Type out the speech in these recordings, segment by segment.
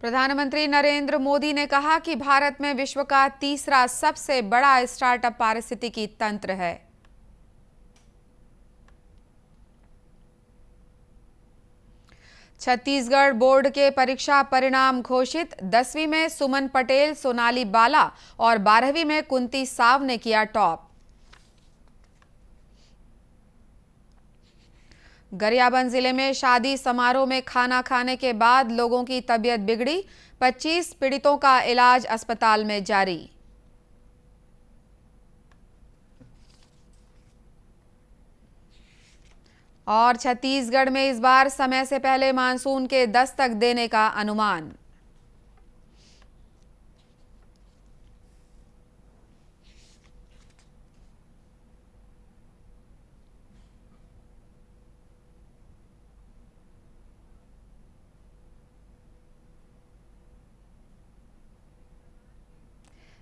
प्रधानमंत्री नरेंद्र मोदी ने कहा कि भारत में विश्व का तीसरा सबसे बड़ा स्टार्टअप पारिस्थितिकी तंत्र है। छत्तीसगढ़ बोर्ड के परीक्षा परिणाम घोषित। 10वीं में सुमन पटेल, सोनाली बाला और 12वीं में कुंती साव ने किया टॉप। गरियाबंद जिले में शादी समारोह में खाना खाने के बाद लोगों की तबीयत बिगड़ी। 25 पीड़ितों का इलाज अस्पताल में जारी। और छत्तीसगढ़ में इस बार समय से पहले मानसून के दस्तक देने का अनुमान।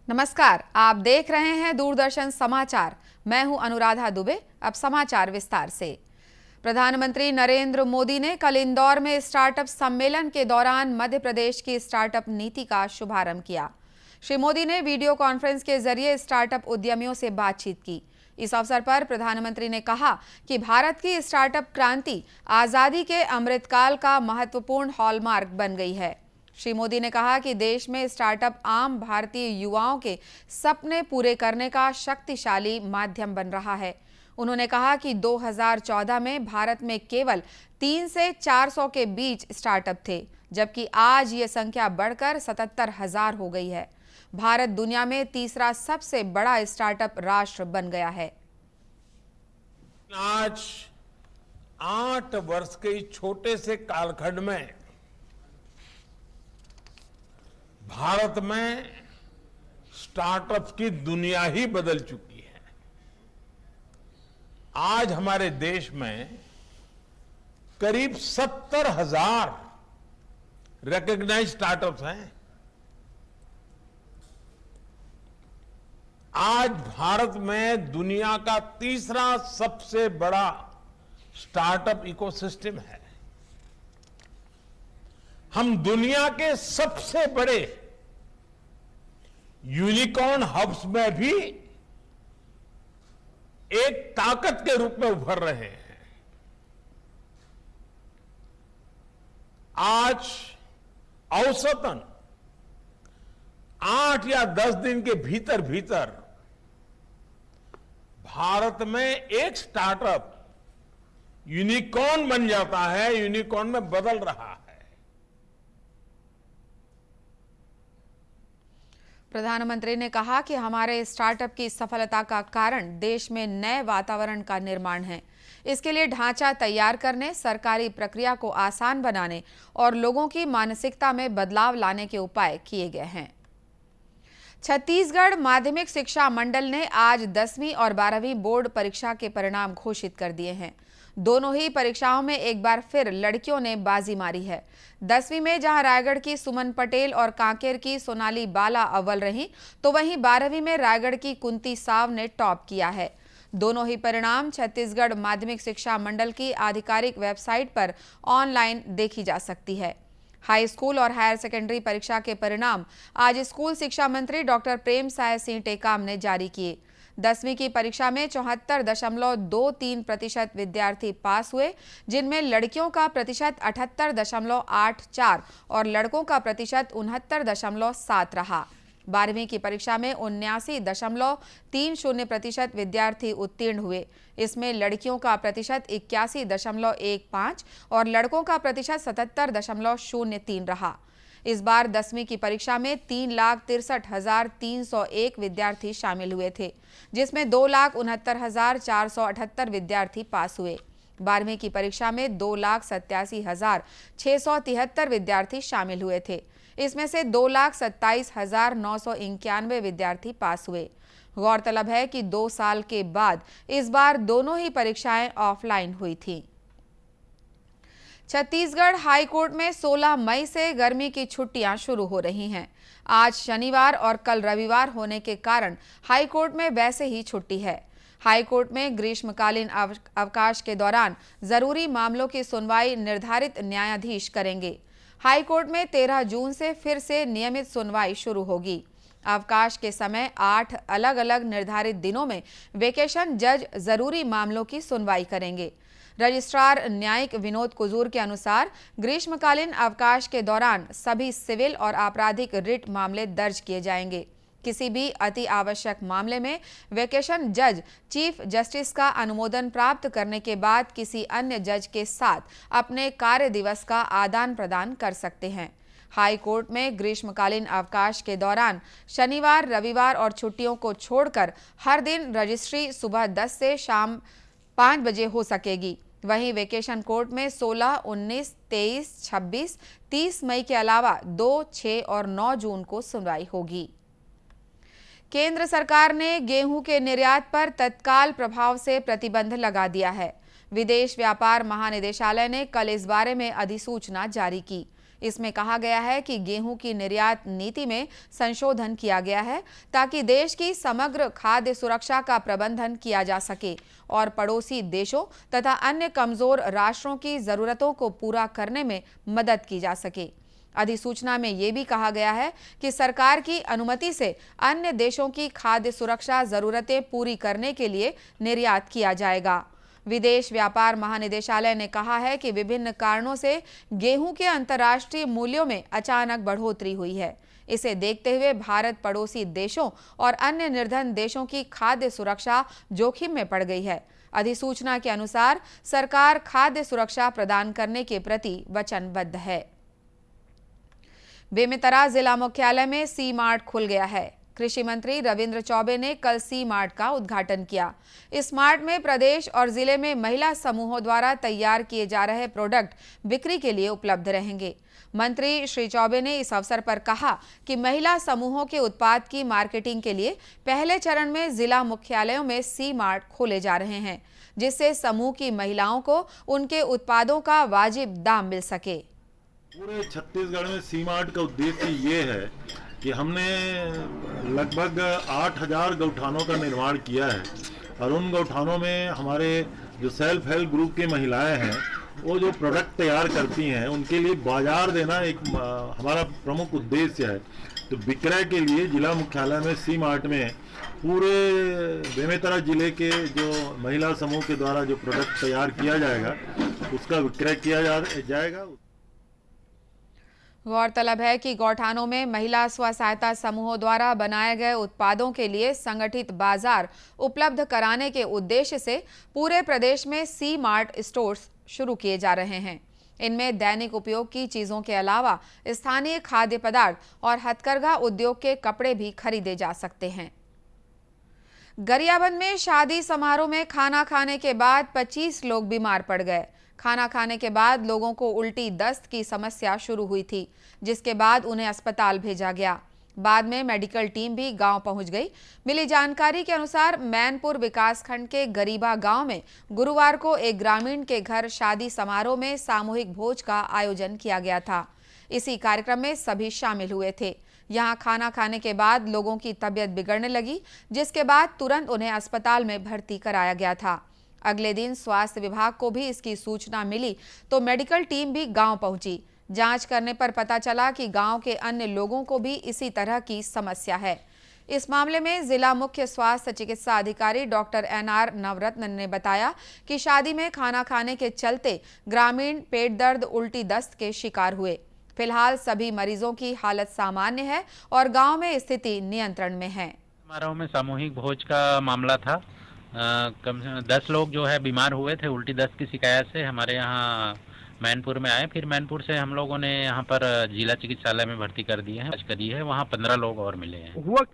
नमस्कार, आप देख रहे हैं दूरदर्शन समाचार। मैं हूं अनुराधा दुबे। अब समाचार विस्तार से। प्रधानमंत्री नरेंद्र मोदी ने कल इंदौर में स्टार्टअप सम्मेलन के दौरान मध्य प्रदेश की स्टार्टअप नीति का शुभारंभ किया। श्री मोदी ने वीडियो कॉन्फ्रेंस के जरिए स्टार्टअप उद्यमियों से बातचीत की। इस अवसर पर प्रधानमंत्री ने कहा कि भारत की स्टार्टअप क्रांति आजादी के अमृतकाल का महत्वपूर्ण हॉलमार्क बन गई है। श्री मोदी ने कहा कि देश में स्टार्टअप आम भारतीय युवाओं के सपने पूरे करने का शक्तिशाली माध्यम बन रहा है। उन्होंने कहा कि 2014 में भारत में केवल 3 से 400 के बीच स्टार्टअप थे, जबकि आज ये संख्या बढ़कर 77,000 हो गई है। भारत दुनिया में तीसरा सबसे बड़ा स्टार्टअप राष्ट्र बन गया है। आज 8 वर्ष के इस छोटे से कालखंड में भारत में स्टार्टअप की दुनिया ही बदल चुकी है। आज हमारे देश में करीब 70,000 रिकॉग्नाइज्ड स्टार्टअप्स हैं। आज भारत में दुनिया का तीसरा सबसे बड़ा स्टार्टअप इकोसिस्टम है। हम दुनिया के सबसे बड़े यूनिकॉर्न हब्स में भी एक ताकत के रूप में उभर रहे हैं। आज औसतन 8 या 10 दिन के भीतर भीतर भारत में एक स्टार्टअप यूनिकॉर्न बन जाता है, यूनिकॉर्न में बदल रहा है। प्रधानमंत्री ने कहा कि हमारे स्टार्टअप की सफलता का कारण देश में नए वातावरण का निर्माण है। इसके लिए ढांचा तैयार करने, सरकारी प्रक्रिया को आसान बनाने और लोगों की मानसिकता में बदलाव लाने के उपाय किए गए हैं। छत्तीसगढ़ माध्यमिक शिक्षा मंडल ने आज 10वीं और 12वीं बोर्ड परीक्षा के परिणाम घोषित कर दिए हैं। दोनों ही परीक्षाओं में एक बार फिर लड़कियों ने बाजी मारी है। 10वीं में जहां रायगढ़ की सुमन पटेल और कांकेर की सोनाली बाला अव्वल रहीं, तो वहीं 12वीं में रायगढ़ की कुंती साव ने टॉप किया है। दोनों ही परिणाम छत्तीसगढ़ माध्यमिक शिक्षा मंडल की आधिकारिक वेबसाइट पर ऑनलाइन देखी जा सकती है। हाई स्कूल और हायर सेकेंडरी परीक्षा के परिणाम आज स्कूल शिक्षा मंत्री डॉक्टर प्रेमसाय सिंह टेकाम ने जारी किए। 10वीं की परीक्षा में 74.23% विद्यार्थी पास हुए, जिनमें लड़कियों का प्रतिशत 78.84 और लड़कों का प्रतिशत 69.7 रहा। 12वीं की परीक्षा में 79.30% विद्यार्थी उत्तीर्ण हुए। इसमें लड़कियों का प्रतिशत 81.15 और लड़कों का प्रतिशत 77.03 रहा। इस बार 10वीं की परीक्षा में 3,63,301 विद्यार्थी शामिल हुए थे, जिसमें 2,69,478 विद्यार्थी पास हुए। 12वीं की परीक्षा में 2,87,673 विद्यार्थी शामिल हुए थे। इसमें से 2,27,991 विद्यार्थी पास हुए। गौरतलब है कि 2 साल के बाद इस बार दोनों ही परीक्षाएं ऑफलाइन हुई थी। छत्तीसगढ़ हाई कोर्ट में 16 मई से गर्मी की छुट्टियां शुरू हो रही हैं। आज शनिवार और कल रविवार होने के कारण हाई कोर्ट में वैसे ही छुट्टी है। हाई कोर्ट में ग्रीष्मकालीन अवकाश के दौरान जरूरी मामलों की सुनवाई निर्धारित न्यायाधीश करेंगे। हाई कोर्ट में 13 जून से फिर से नियमित सुनवाई शुरू होगी। अवकाश के समय 8 अलग अलग निर्धारित दिनों में वेकेशन जज जरूरी मामलों की सुनवाई करेंगे। रजिस्ट्रार न्यायिक विनोद कुजूर के अनुसार ग्रीष्मकालीन अवकाश के दौरान सभी सिविल और आपराधिक रिट मामले दर्ज किए जाएंगे। किसी भी अति आवश्यक मामले में वेकेशन जज चीफ जस्टिस का अनुमोदन प्राप्त करने के बाद किसी अन्य जज के साथ अपने कार्य दिवस का आदान प्रदान कर सकते हैं। हाई कोर्ट में ग्रीष्मकालीन अवकाश के दौरान शनिवार, रविवार और छुट्टियों को छोड़कर हर दिन रजिस्ट्री सुबह 10 से शाम 5 बजे हो सकेगी। वहीं वेकेशन कोर्ट में 16, 19, 23, 26, 30 मई के अलावा 2, 6 और 9 जून को सुनवाई होगी। केंद्र सरकार ने गेहूं के निर्यात पर तत्काल प्रभाव से प्रतिबंध लगा दिया है। विदेश व्यापार महानिदेशालय ने कल इस बारे में अधिसूचना जारी की। इसमें कहा गया है कि गेहूं की निर्यात नीति में संशोधन किया गया है ताकि देश की समग्र खाद्य सुरक्षा का प्रबंधन किया जा सके और पड़ोसी देशों तथा अन्य कमजोर राष्ट्रों की जरूरतों को पूरा करने में मदद की जा सके। अधिसूचना में यह भी कहा गया है कि सरकार की अनुमति से अन्य देशों की खाद्य सुरक्षा जरूरतें पूरी करने के लिए निर्यात किया जाएगा। विदेश व्यापार महानिदेशालय ने कहा है कि विभिन्न कारणों से गेहूं के अंतर्राष्ट्रीय मूल्यों में अचानक बढ़ोतरी हुई है। इसे देखते हुए भारत पड़ोसी देशों और अन्य निर्धन देशों की खाद्य सुरक्षा जोखिम में पड़ गई है। अधिसूचना के अनुसार सरकार खाद्य सुरक्षा प्रदान करने के प्रति वचनबद्ध है। बेमेतरा जिला मुख्यालय में सी मार्ट खुल गया है। कृषि मंत्री रविंद्र चौबे ने कल सी मार्ट का उद्घाटन किया। इस मार्ट में प्रदेश और जिले में महिला समूहों द्वारा तैयार किए जा रहे प्रोडक्ट बिक्री के लिए उपलब्ध रहेंगे। मंत्री श्री चौबे ने इस अवसर पर कहा कि महिला समूहों के उत्पाद की मार्केटिंग के लिए पहले चरण में जिला मुख्यालयों में सी मार्ट खोले जा रहे हैं, जिससे समूह की महिलाओं को उनके उत्पादों का वाजिब दाम मिल सके। पूरे छत्तीसगढ़ में सी मार्ट का उद्देश्य ये है कि हमने लगभग 8000 गौठानों का निर्माण किया है और उन गौठानों में हमारे जो सेल्फ हेल्प ग्रुप की महिलाएं हैं वो जो प्रोडक्ट तैयार करती हैं उनके लिए बाजार देना एक हमारा प्रमुख उद्देश्य है। तो विक्रय के लिए जिला मुख्यालय में सी मार्ट में पूरे बेमेतरा जिले के जो महिला समूह के द्वारा जो प्रोडक्ट तैयार किया जाएगा उसका विक्रय किया जाएगा। गौरतलब है कि गौठानों में महिला स्व सहायता समूहों द्वारा बनाए गए उत्पादों के लिए संगठित बाजार उपलब्ध कराने के उद्देश्य से पूरे प्रदेश में सी मार्ट स्टोर्स शुरू किए जा रहे हैं। इनमें दैनिक उपयोग की चीजों के अलावा स्थानीय खाद्य पदार्थ और हथकरघा उद्योग के कपड़े भी खरीदे जा सकते हैं। गरियाबंद में शादी समारोह में खाना खाने के बाद 25 लोग बीमार पड़ गए। खाना खाने के बाद लोगों को उल्टी दस्त की समस्या शुरू हुई थी, जिसके बाद उन्हें अस्पताल भेजा गया। बाद में मेडिकल टीम भी गांव पहुंच गई। मिली जानकारी के अनुसार मैनपुर विकासखंड के गरीबा गांव में गुरुवार को एक ग्रामीण के घर शादी समारोह में सामूहिक भोज का आयोजन किया गया था। इसी कार्यक्रम में सभी शामिल हुए थे। यहां खाना खाने के बाद लोगों की तबीयत बिगड़ने लगी, जिसके बाद तुरंत उन्हें अस्पताल में भर्ती कराया गया था। अगले दिन स्वास्थ्य विभाग को भी इसकी सूचना मिली तो मेडिकल टीम भी गांव पहुंची। जांच करने पर पता चला कि गांव के अन्य लोगों को भी इसी तरह की समस्या है। इस मामले में जिला मुख्य स्वास्थ्य चिकित्सा अधिकारी डॉक्टर NR नवरत्न ने बताया कि शादी में खाना खाने के चलते ग्रामीण पेट दर्द, उल्टी दस्त के शिकार हुए। फिलहाल सभी मरीजों की हालत सामान्य है और गांव में स्थिति नियंत्रण में है। समारोह में सामूहिक भोज का मामला था। कम से कम 10 लोग जो है बीमार हुए थे उल्टी दस्त की शिकायत से हमारे यहाँ मैनपुर में आए। फिर मैनपुर से हम लोगों ने यहाँ पर जिला चिकित्सालय में भर्ती कर दिए हैं, इलाज करी है। वहाँ 15 लोग और मिले हैं।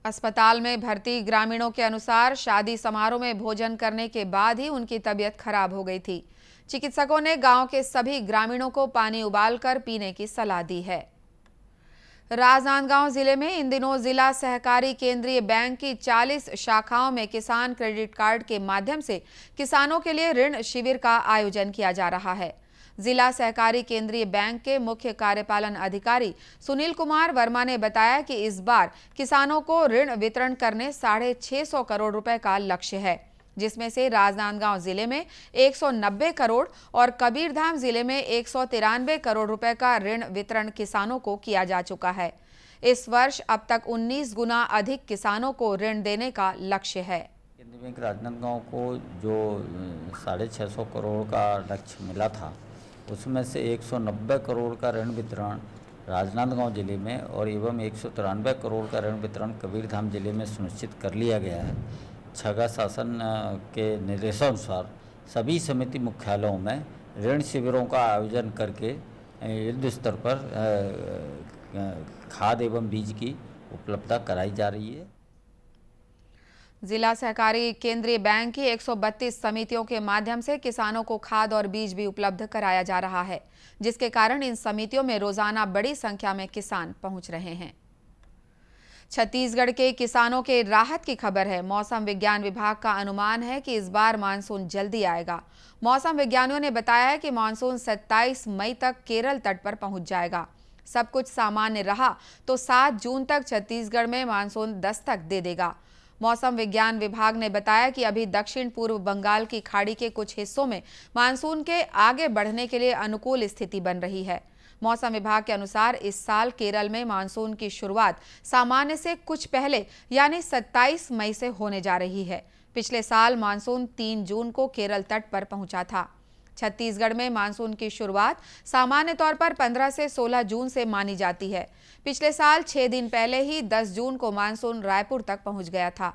अस्पताल में भर्ती ग्रामीणों के अनुसार शादी समारोह में भोजन करने के बाद ही उनकी तबीयत खराब हो गई थी। चिकित्सकों ने गांव के सभी ग्रामीणों को पानी उबालकर पीने की सलाह दी है। राजनांदगांव जिले में इन दिनों जिला सहकारी केंद्रीय बैंक की 40 शाखाओं में किसान क्रेडिट कार्ड के माध्यम से किसानों के लिए ऋण शिविर का आयोजन किया जा रहा है। जिला सहकारी केंद्रीय बैंक के मुख्य कार्यपालन अधिकारी सुनील कुमार वर्मा ने बताया कि इस बार किसानों को ऋण वितरण करने 650 करोड़ रुपए का लक्ष्य है। जिसमें से राजनांदगांव जिले में 190 करोड़ और कबीरधाम जिले में 193 करोड़ रुपए का ऋण वितरण किसानों को किया जा चुका है। इस वर्ष अब तक 19 गुना अधिक किसानों को ऋण देने का लक्ष्य है। केंद्रीय बैंक राजनांदगांव को जो 650 करोड़ का लक्ष्य मिला था, उसमें से 190 करोड़ का ऋण वितरण राजनांदगांव जिले में और एवं 193 करोड़ का ऋण वितरण कबीरधाम जिले में सुनिश्चित कर लिया गया है। छगा शासन के निर्देशानुसार सभी समिति मुख्यालयों में ऋण शिविरों का आयोजन करके युद्ध स्तर पर खाद एवं बीज की उपलब्धता कराई जा रही है। जिला सहकारी केंद्रीय बैंक की 132 समितियों के माध्यम से किसानों को खाद और बीज भी उपलब्ध कराया जा रहा है, जिसके कारण इन समितियों में रोजाना बड़ी संख्या में किसान पहुंच रहे हैं। छत्तीसगढ़ के किसानों के राहत की खबर है। मौसम विज्ञान विभाग का अनुमान है कि इस बार मानसून जल्दी आएगा। मौसम विज्ञानियों ने बताया है कि मानसून 27 मई तक केरल तट पर पहुंच जाएगा। सब कुछ सामान्य रहा तो 7 जून तक छत्तीसगढ़ में मानसून दस्तक दे देगा। मौसम विज्ञान विभाग ने बताया कि अभी दक्षिण पूर्व बंगाल की खाड़ी के कुछ हिस्सों में मानसून के आगे बढ़ने के लिए अनुकूल स्थिति बन रही है। मौसम विभाग के अनुसार इस साल केरल में मानसून की शुरुआत सामान्य से कुछ पहले यानी 27 मई से होने जा रही है। पिछले साल मानसून 3 जून को केरल तट पर पहुंचा था। छत्तीसगढ़ में मानसून की शुरुआत सामान्य तौर पर 15 से 16 जून से मानी जाती है। पिछले साल 6 दिन पहले ही 10 जून को मानसून रायपुर तक पहुंच गया था।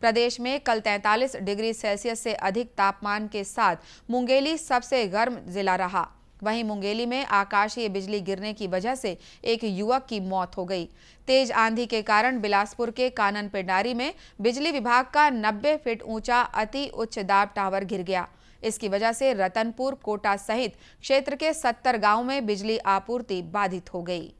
प्रदेश में कल 43 डिग्री सेल्सियस से अधिक तापमान के साथ मुंगेली सबसे गर्म जिला रहा। वहीं मुंगेली में आकाशीय बिजली गिरने की वजह से एक युवक की मौत हो गई। तेज आंधी के कारण बिलासपुर के कानन पेंडारी में बिजली विभाग का 90 फीट ऊंचा अति उच्च दाब टावर गिर गया। इसकी वजह से रतनपुर, कोटा सहित क्षेत्र के 70 गांवों में बिजली आपूर्ति बाधित हो गई।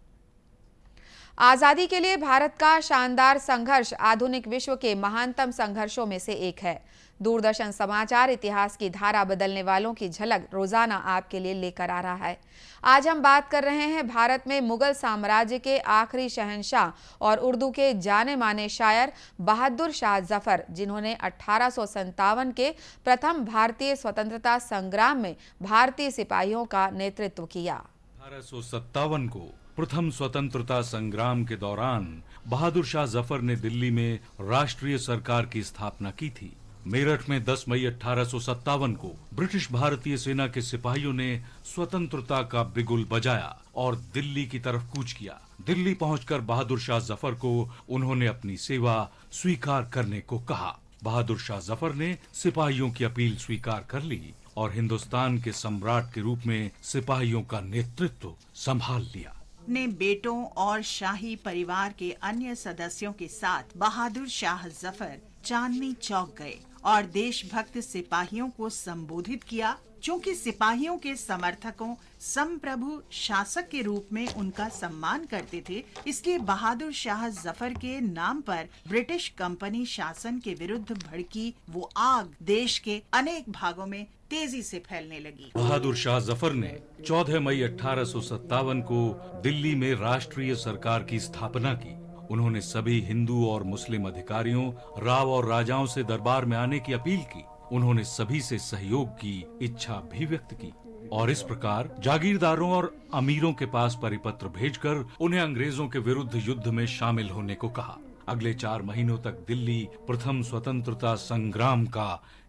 आजादी के लिए भारत का शानदार संघर्ष आधुनिक विश्व के महानतम संघर्षों में से एक है। दूरदर्शन समाचार इतिहास की धारा बदलने वालों की झलक रोजाना आपके लिए लेकर आ रहा है। आज हम बात कर रहे हैं भारत में मुगल साम्राज्य के आखिरी शहंशाह और उर्दू के जाने माने शायर बहादुर शाह जफर, जिन्होंने 1857 के प्रथम भारतीय स्वतंत्रता संग्राम में भारतीय सिपाहियों का नेतृत्व किया। 1857 को प्रथम स्वतंत्रता संग्राम के दौरान बहादुर शाह जफर ने दिल्ली में राष्ट्रीय सरकार की स्थापना की थी। मेरठ में 10 मई 1857 को ब्रिटिश भारतीय सेना के सिपाहियों ने स्वतंत्रता का बिगुल बजाया और दिल्ली की तरफ कूच किया। दिल्ली पहुंचकर बहादुर शाह जफर को उन्होंने अपनी सेवा स्वीकार करने को कहा। बहादुर शाह जफर ने सिपाहियों की अपील स्वीकार कर ली और हिंदुस्तान के सम्राट के रूप में सिपाहियों का नेतृत्व संभाल लिया। अपने बेटों और शाही परिवार के अन्य सदस्यों के साथ बहादुर शाह जफर चांदनी चौक गए और देशभक्त सिपाहियों को संबोधित किया। चूंकि सिपाहियों के समर्थकों संप्रभु शासक के रूप में उनका सम्मान करते थे, इसलिए बहादुर शाह जफर के नाम पर ब्रिटिश कंपनी शासन के विरुद्ध भड़की वो आग देश के अनेक भागों में तेजी से फैलने लगी। बहादुर शाह जफर ने 14 मई 1857 को दिल्ली में राष्ट्रीय सरकार की स्थापना की। उन्होंने सभी हिंदू और मुस्लिम अधिकारियों, राव और राजाओं से दरबार में आने की अपील की। उन्होंने सभी से सहयोग की इच्छा भी व्यक्त की और इस प्रकार जागीरदारों और अमीरों के पास परिपत्र भेजकर उन्हें अंग्रेजों के विरुद्ध युद्ध में शामिल होने को कहा। अगले 4 महीनों तक दिल्ली प्रथम स्वतंत्रता संग्राम का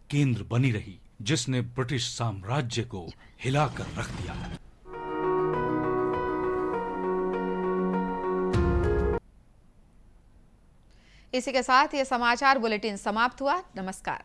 केंद्र बनी रही, जिसने ब्रिटिश साम्राज्य को हिलाकर रख दिया। इसी के साथ ये समाचार बुलेटिन समाप्त हुआ। नमस्कार।